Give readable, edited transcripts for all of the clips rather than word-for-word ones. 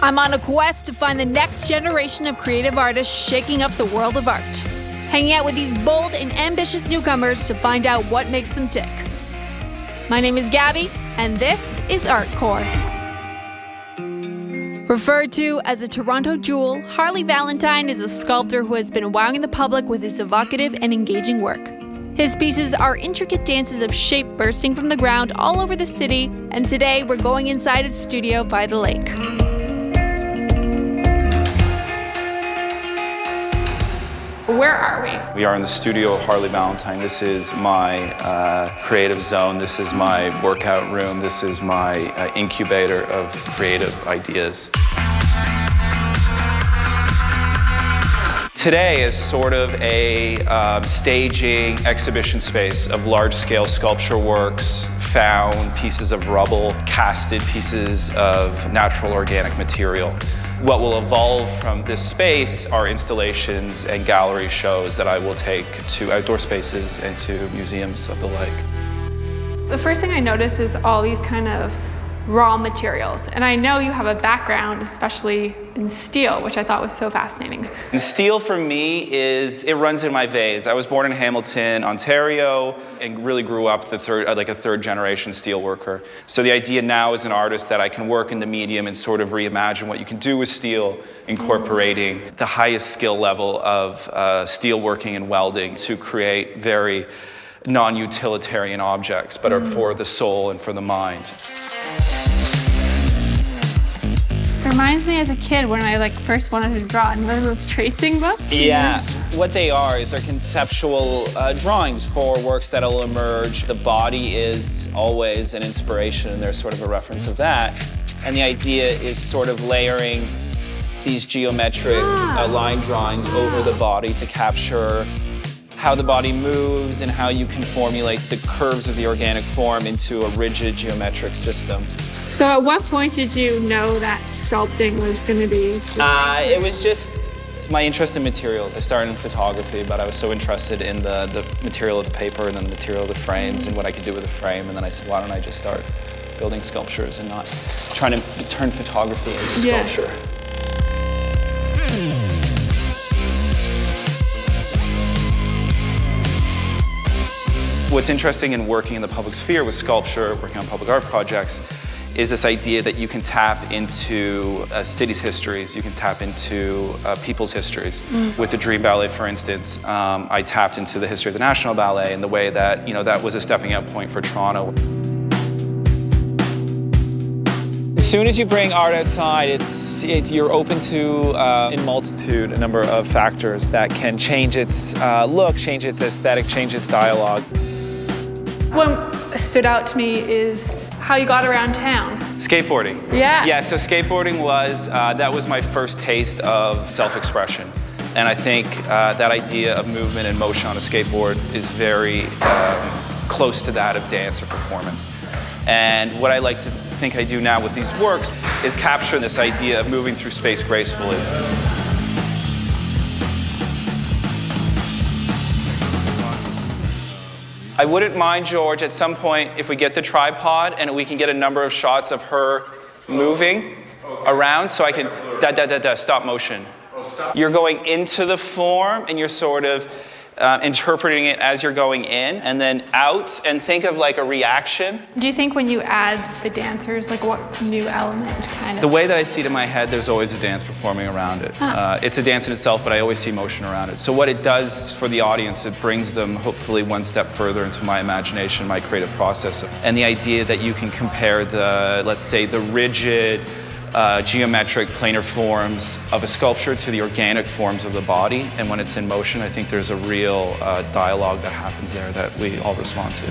I'm on a quest to find the next generation of creative artists shaking up the world of art. Hanging out with these bold and ambitious newcomers to find out what makes them tick. My name is Gabby, and this is ArtCore. Referred to as a Toronto jewel, Harley Valentine is a sculptor who has been wowing the public with his evocative and engaging work. His pieces are intricate dances of shape bursting from the ground all over the city, and today we're going inside his studio by the lake. Where are we? We are in the studio of Harley Valentine. This is my creative zone. This is my workout room. This is my incubator of creative ideas. Today is sort of a staging exhibition space of large-scale sculpture works, found pieces of rubble, casted pieces of natural organic material. What will evolve from this space are installations and gallery shows that I will take to outdoor spaces and to museums of the lake. The first thing I noticed is all these kind of raw materials. And I know you have a background, especially in steel, which I thought was so fascinating. And steel for me it runs in my veins. I was born in Hamilton, Ontario, and really grew up like a third generation steel worker. So the idea now as an artist that I can work in the medium and sort of reimagine what you can do with steel, incorporating the highest skill level of steel working and welding to create very non-utilitarian objects, but are for the soul and for the mind. It reminds me as a kid when I first wanted to draw, and remember those tracing books? Yeah, what they are is they're conceptual drawings for works that'll emerge. The body is always an inspiration, and there's sort of a reference of that. And the idea is sort of layering these geometric line drawings over the body to capture how the body moves and how you can formulate the curves of the organic form into a rigid geometric system. So at what point did you know that sculpting was going to be? It was just my interest in materials. I started in photography, but I was so interested in the material of the paper and then the material of the frames and what I could do with a frame. And then I said, why don't I just start building sculptures and not trying to turn photography into sculpture. What's interesting in working in the public sphere with sculpture, working on public art projects, is this idea that you can tap into cities' histories, you can tap into people's histories. With the Dream Ballet, for instance, I tapped into the history of the National Ballet and the way that, that was a stepping out point for Toronto. As soon as you bring art outside, you're open to a number of factors that can change its look, change its aesthetic, change its dialogue. What stood out to me is how you got around town. Skateboarding. Yeah. Yeah, so skateboarding that was my first taste of self-expression. And I think that idea of movement and motion on a skateboard is very close to that of dance or performance. And what I like to think I do now with these works is capture this idea of moving through space gracefully. I wouldn't mind, George, at some point, if we get the tripod and we can get a number of shots of her moving around so I can stop motion. You're going into the form and you're sort of interpreting it as you're going in and then out, and think of like a reaction. Do you think when you add the dancers, what new element kind of? The way that I see it in my head, there's always a dance performing around it. It's a dance in itself, but I always see motion around it. So what it does for the audience, it brings them hopefully one step further into my imagination, my creative process. And the idea that you can compare let's say the rigid, geometric planar forms of a sculpture to the organic forms of the body, and when it's in motion, I think there's a real dialogue that happens there that we all respond to.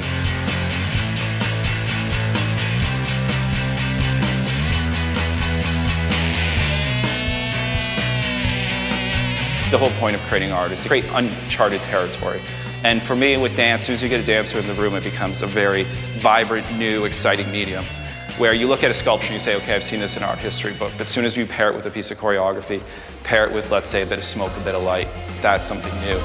The whole point of creating art is to create uncharted territory. And for me, with dance, as soon as you get a dancer in the room, it becomes a very vibrant, new, exciting medium, where you look at a sculpture and you say, okay, I've seen this in an art history book, but as soon as you pair it with a piece of choreography, pair it with, let's say, a bit of smoke, a bit of light, that's something new.